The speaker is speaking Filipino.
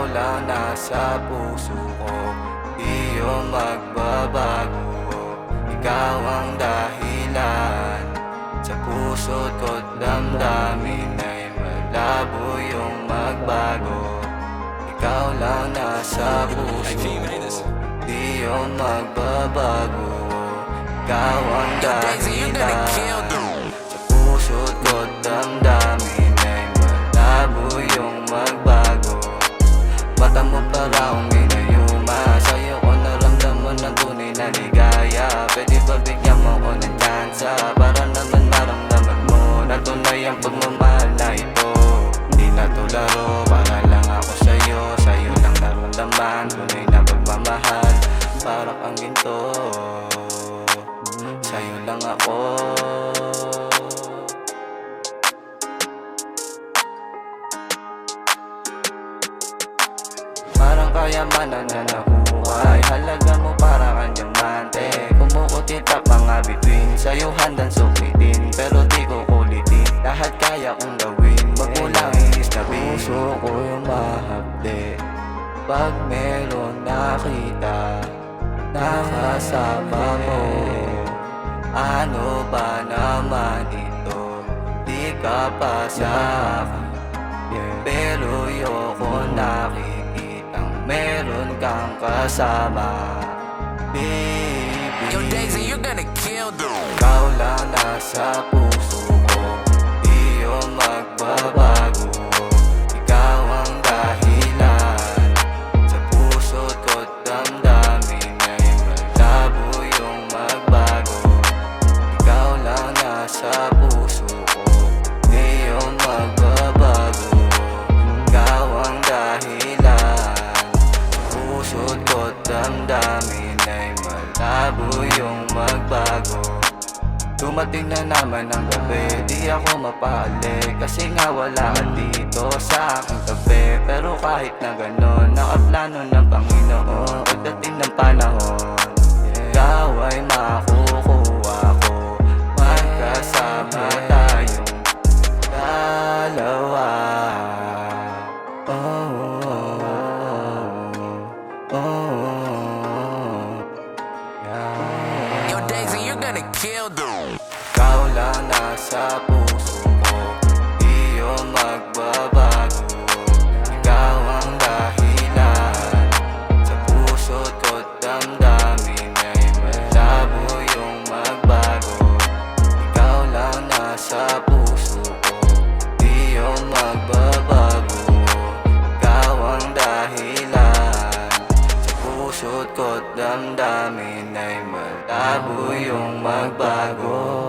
Ikaw lang nasa puso ko, di yun magbabago. Ikaw ang dahilan sa puso't ko't damdamin ay malabo yung magbago. Ikaw lang nasa puso ko, di yun magbabago. Ikaw ang dahilan sa puso't ko't damdamin ay malabo yung magbago. Mata mo parang ginayuma, sa'yo ko naramdaman ng tunay na ligaya. Pwede ba bigyan mo ko ng tsansa para naman maramdaman mo na tunay ang pagmamahal na ito. Di na to laro, para lang ako sa'yo, sa'yo lang naramdaman tunay na pagmamahal. Para kang ginto, sa'yo lang ako. Parang kayamanan na nabuhay, halaga mo para kang diamante. Kumukutit at mga bituin, sa'yo handang sukitin, pero di ko kulitin, lahat kaya kong gawin. Wag mo lang inis na puso ko yung mahapde pag meron nakita nakasama mo. Ano ba naman ito, di ka pa sa akin, pero yoko nakikitang meron kang kasama. Baby, Yo, Daisy, you're gonna kill them. ikaw lang nasa puso ko, di yun magbabago. Ikaw ang dahilan sa puso't ko't damdamin ay malabo yung magbago. Ikaw lang nasa puso ko, di yun magbabago. Ikaw ang dahilan sa puso't ko't damdamin ay malabo yung magbago. Dumating na naman ang gabi, di ako mapahali, kasi nga wala ka dito sa aking tabi. Pero kahit na ganon, nakaplano ng Panginoon, pagdating ng panahon, ikaw ay makukuha ko. Magkasama tayong dalawa. Oh, oh, oh, oh, yeah. Yo, Daisy, you're gonna kill them. Ikaw lang nasa puso ko, di yun magbabago. Ikaw ang dahilan sa puso't ko't damdamin ay malabo yung magbago. Ikaw lang nasa puso ko, di yun magbabago. Ikaw ang dahilan sa puso't ko't damdamin ay malabo yung magbago.